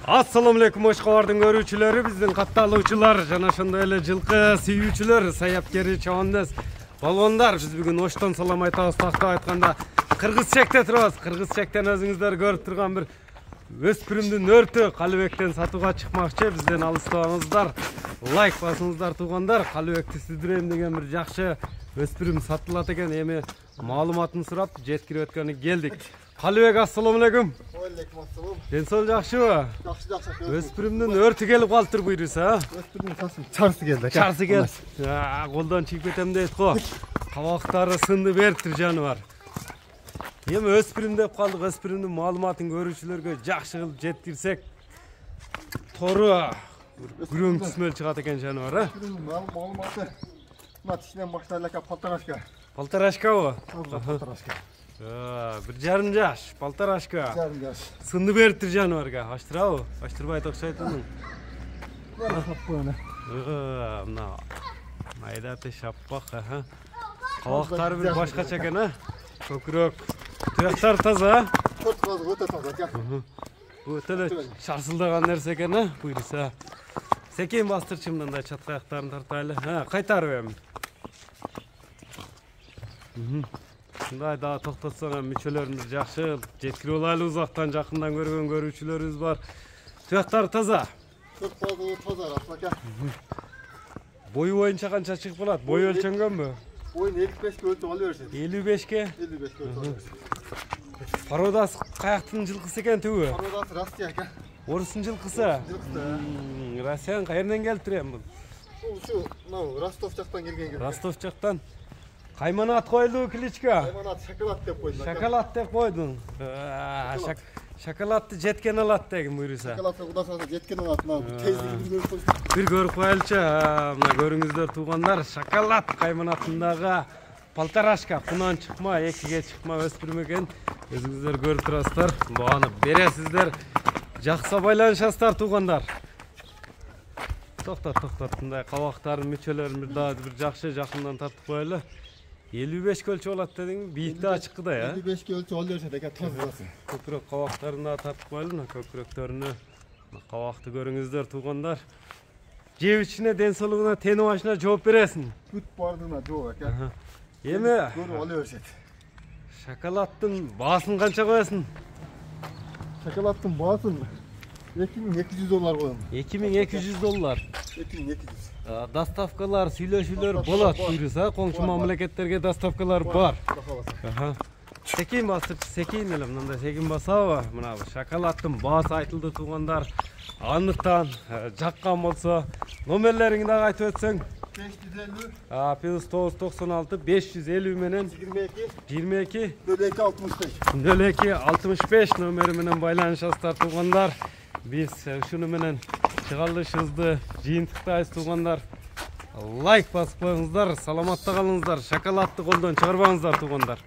Assalamu алейкум Ошкобардын көрүүчүлөрү, биздин катталуучулар жана ошондой эле жылкы сүйүүчүлөр, саяпкери чабандас балбондар. Биз бүгүн Оштон салам айтабыз. Тактап айтканда Кыргыз чекте турабыз. Кыргыз чектен өзүңүздөр көрүп турган бир өспүрүмдүн өртү Калыбектен сатууга чыкмакчы. Бизден алыстабаңыздар. Лайк басыңыздар туугандар. Калыбекти сүдүрөм деген бир жакшы өспүрүм сатылат экен. Эми маалыматын сурап жеткирип өткөнү келдик. Калыбек, ассаламу алейкум. Алейкум ассалам. Денсол жакшыбы? Жакшы. Өспүрүмдүн өртү келип калыптыр буйруса. Өспүрүмдүн чарсы келди. Чарсы келди. Колдон чыгып кетем дейт го. Кабактары сынды бериптир жаныбар. Эми өспүрүм деп калдык. Өспүрүмдүн маалыматын көрүүчүлөргө жакшы кылып жеткирсек, тору күрөң түсмөл чыгат экен жаныбар, Маалыматы мына тишинен баштайлы экен полторашка. Полторашкабы? Полторашка. Бир жарым жаш, полторашка. Жарым жаш. Сынды бериптир жаныбарга. Аштырабы? Аштырбайт окшойт муну. Мына майдаты шаппак, кабактары бир башкача экен, көкүрөк. Туяктар таза. Өтө таза. Өтө эле шарсылдаган нерсе экен, буйруса. Секен бастырчы мындай чатка аяктарын тартайлы. Кайтарып эми. Мындай дагы токтотсоң мүчөлөрүбүз жакшы жеткирип алайлы. Узактан жакындан көргөн көрүүчүлөрүбүз бар. Туяктары таза. Таза ака. Бою боюнча канча чыгып калат? Бой өлчөнгөнбү? Боюн 55 өлчөп ала берсин. 55ке? 55 өлчөп ала берсин. Породасы каяктын жылкысы экен түбү? Породасы Россия ака. Орустун жылкысы? Россиянын кайерден келиптир эми бул? Ушу мына Ростов жактан келген. Ростов жактан. Кайманат койлуу кличка? Кайманат шоколад деп койдум. Шоколад деп койдуң. Шоколадты жеткен алат деген буйруса. Шоколадты Кудай сааса жеткен алат. Мына тездигин көрүп койсуң. Бир көрүп коелучу. Мына көрүңүздөр туугандар, шоколад кайманатындагы полторашка, кунан чыкма, 2ге чыкма өспүрүм экен. Өзүңүздөр көрүп турасыздар. Бааны бересиздер. Жакса байланышасыздар туугандар. Токтот. Мындай кабактардын мүчөлөрүн бир жакшы жакындан тартып коелу. 55 өлчөп алат дедиңби? Бийикте ачыккыда, 55 өлчөп ала берсе дека тазасы. Көкүрөк кабактарын да тартып коелу, көкүрөктөрүнө. Кабакты көрүңүздөр туугандар. Жеп ичине, ден соолугуна, тени башына жооп бересиң. Бүт бардыгына жооп экен. Эми көрүп ала берсет. Шоколадтын баасын канча коесуң? Шоколадтын баасын $2200 коем. $2200. 2200. Доставкалар, сүйлөшүүлөр болот буйруса, коңшу мамлекеттерге доставкалар бар. Секин бастырчы, секин эле мындай секин басабы? Мына шоколадтын баасы айтылды туугандар. Андыктан жаккан болсо, номерлериңди дагы айтып өтсөң. 550 996 550 менен 22 0265 0265 номери менен байланышасыздар туугандар. Биз ушуну менен чыгарылышыбызды жыйынтыктайбыз туугандар. Лайк басып коюңуздар, саламатта калыңыздар, шоколадты колдон чыгарбаңыздар туугандар.